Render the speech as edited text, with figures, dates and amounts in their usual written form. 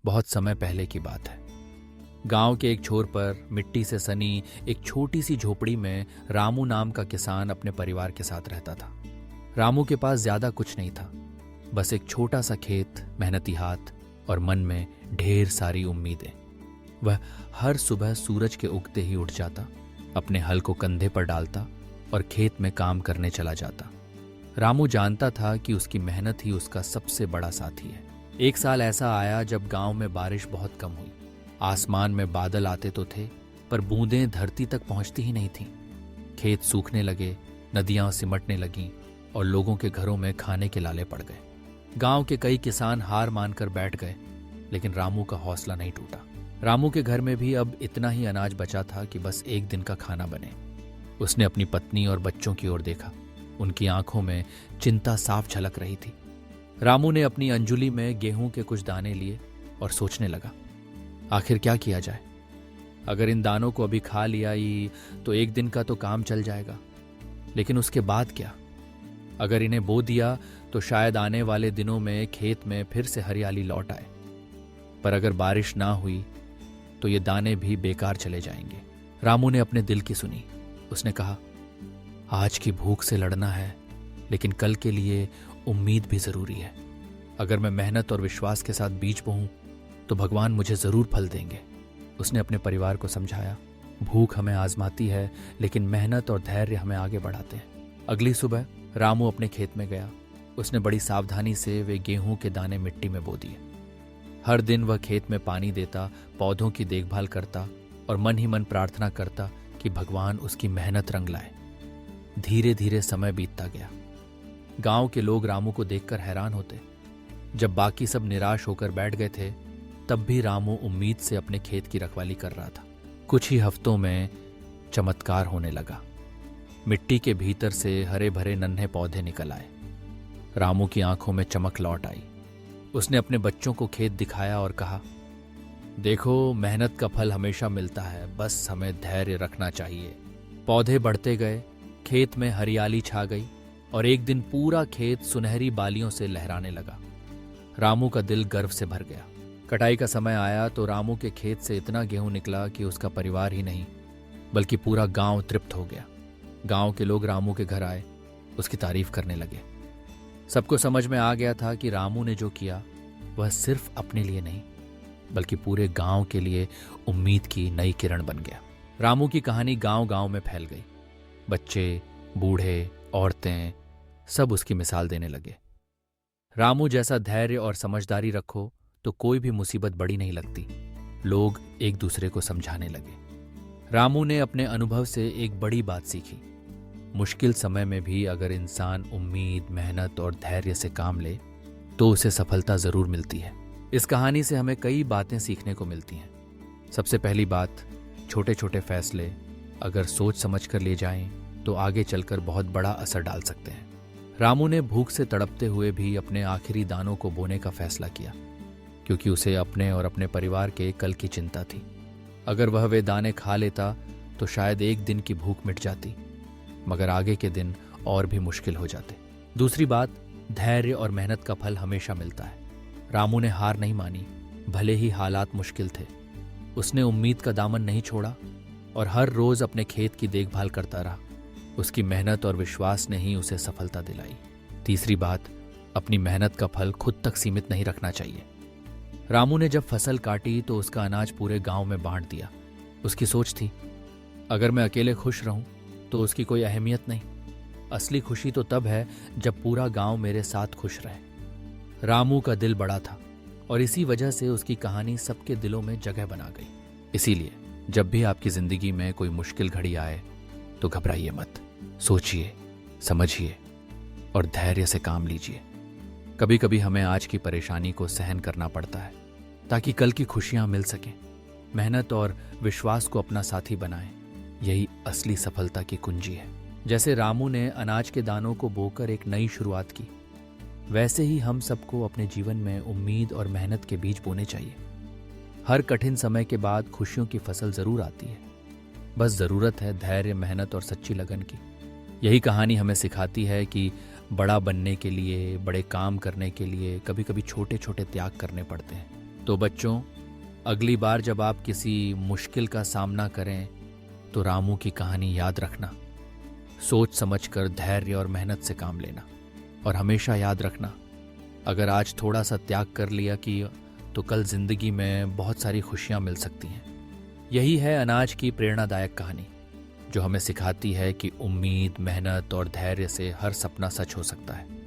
बहुत समय पहले की बात है। गांव के एक छोर पर मिट्टी से सनी एक छोटी सी झोपड़ी में रामू नाम का किसान अपने परिवार के साथ रहता था। रामू के पास ज्यादा कुछ नहीं था, बस एक छोटा सा खेत, मेहनती हाथ और मन में ढेर सारी उम्मीदें। वह हर सुबह सूरज के उगते ही उठ जाता, अपने हल को कंधे पर डालता और खेत में काम करने चला जाता। रामू जानता था कि उसकी मेहनत ही उसका सबसे बड़ा साथी है। एक साल ऐसा आया जब गांव में बारिश बहुत कम हुई। आसमान में बादल आते तो थे, पर बूंदें धरती तक पहुंचती ही नहीं थीं। खेत सूखने लगे, नदियां सिमटने लगीं और लोगों के घरों में खाने के लाले पड़ गए। गांव के कई किसान हार मानकर बैठ गए, लेकिन रामू का हौसला नहीं टूटा। रामू के घर में भी अब इतना ही अनाज बचा था कि बस एक दिन का खाना बने। उसने अपनी पत्नी और बच्चों की ओर देखा। उनकी आंखों में चिंता साफ झलक रही थी। रामू ने अपनी अंजुली में गेहूं के कुछ दाने लिए और सोचने लगा, आखिर क्या किया जाए। अगर इन दानों को अभी खा लिया ही तो एक दिन का तो काम चल जाएगा, लेकिन उसके बाद क्या? अगर इन्हें बो दिया तो शायद आने वाले दिनों में खेत में फिर से हरियाली लौट आए। पर अगर बारिश ना हुई तो ये दाने भी बेकार चले जाएंगे। रामू ने अपने दिल की सुनी। उसने कहा, आज की भूख से लड़ना है, लेकिन कल के लिए उम्मीद भी जरूरी है। अगर मैं मेहनत और विश्वास के साथ बीज बोऊं तो भगवान मुझे जरूर फल देंगे। उसने अपने परिवार को समझाया, भूख हमें आजमाती है, लेकिन मेहनत और धैर्य हमें आगे बढ़ाते हैं। अगली सुबह रामू अपने खेत में गया। उसने बड़ी सावधानी से वे गेहूं के दाने मिट्टी में बो दिए। हर दिन वह खेत में पानी देता, पौधों की देखभाल करता और मन ही मन प्रार्थना करता कि भगवान उसकी मेहनत रंग लाए। धीरे धीरे समय बीतता गया। गांव के लोग रामू को देखकर हैरान होते। जब बाकी सब निराश होकर बैठ गए थे, तब भी रामू उम्मीद से अपने खेत की रखवाली कर रहा था। कुछ ही हफ्तों में चमत्कार होने लगा। मिट्टी के भीतर से हरे भरे नन्हे पौधे निकल आए। रामू की आंखों में चमक लौट आई। उसने अपने बच्चों को खेत दिखाया और कहा, देखो, मेहनत का फल हमेशा मिलता है, बस हमें धैर्य रखना चाहिए। पौधे बढ़ते गए, खेत में हरियाली छा गई और एक दिन पूरा खेत सुनहरी बालियों से लहराने लगा। रामू का दिल गर्व से भर गया। कटाई का समय आया तो रामू के खेत से इतना गेहूं निकला कि उसका परिवार ही नहीं बल्कि पूरा गांव तृप्त हो गया। गांव के लोग रामू के घर आए, उसकी तारीफ करने लगे। सबको समझ में आ गया था कि रामू ने जो किया वह सिर्फ अपने लिए नहीं बल्कि पूरे गांव के लिए उम्मीद की नई किरण बन गया। रामू की कहानी गांव गांव में फैल गई। बच्चे, बूढ़े, औरतें सब उसकी मिसाल देने लगे। रामू जैसा धैर्य और समझदारी रखो तो कोई भी मुसीबत बड़ी नहीं लगती। लोग एक दूसरे को समझाने लगे। रामू ने अपने अनुभव से एक बड़ी बात सीखी। मुश्किल समय में भी अगर इंसान उम्मीद, मेहनत और धैर्य से काम ले तो उसे सफलता जरूर मिलती है। इस कहानी से हमें कई बातें सीखने को मिलती हैं। सबसे पहली बात, छोटे छोटे फैसले अगर सोच समझ कर ले जाएं तो आगे चलकर बहुत बड़ा असर डाल सकते हैं। रामू ने भूख से तड़पते हुए भी अपने आखिरी दानों को बोने का फैसला किया, क्योंकि उसे अपने और अपने परिवार के कल की चिंता थी। अगर वह वे दाने खा लेता तो शायद एक दिन की भूख मिट जाती, मगर आगे के दिन और भी मुश्किल हो जाते। दूसरी बात, धैर्य और मेहनत का फल हमेशा मिलता है। रामू ने हार नहीं मानी, भले ही हालात मुश्किल थे। उसने उम्मीद का दामन नहीं छोड़ा और हर रोज अपने खेत की देखभाल करता रहा। उसकी मेहनत और विश्वास ने ही उसे सफलता दिलाई। तीसरी बात, अपनी मेहनत का फल खुद तक सीमित नहीं रखना चाहिए। रामू ने जब फसल काटी तो उसका अनाज पूरे गांव में बांट दिया। उसकी सोच थी, अगर मैं अकेले खुश रहूं तो उसकी कोई अहमियत नहीं। असली खुशी तो तब है जब पूरा गांव मेरे साथ खुश रहे। रामू का दिल बड़ा था और इसी वजह से उसकी कहानी सबके दिलों में जगह बना गई। इसीलिए जब भी आपकी जिंदगी में कोई मुश्किल घड़ी आए तो घबराइए मत, सोचिए, समझिए और धैर्य से काम लीजिए। कभी कभी हमें आज की परेशानी को सहन करना पड़ता है ताकि कल की खुशियां मिल सकें। मेहनत और विश्वास को अपना साथी बनाएं, यही असली सफलता की कुंजी है। जैसे रामू ने अनाज के दानों को बोकर एक नई शुरुआत की, वैसे ही हम सबको अपने जीवन में उम्मीद और मेहनत के बीज बोने चाहिए। हर कठिन समय के बाद खुशियों की फसल जरूर आती है, बस जरूरत है धैर्य, मेहनत और सच्ची लगन की। यही कहानी हमें सिखाती है कि बड़ा बनने के लिए, बड़े काम करने के लिए कभी कभी छोटे छोटे त्याग करने पड़ते हैं। तो बच्चों, अगली बार जब आप किसी मुश्किल का सामना करें तो रामू की कहानी याद रखना। सोच समझकर धैर्य और मेहनत से काम लेना। और हमेशा याद रखना, अगर आज थोड़ा सा त्याग कर लिया कि तो कल जिंदगी में बहुत सारी खुशियां मिल सकती हैं। यही है अनाज की प्रेरणादायक कहानी, जो हमें सिखाती है कि उम्मीद, मेहनत और धैर्य से हर सपना सच हो सकता है।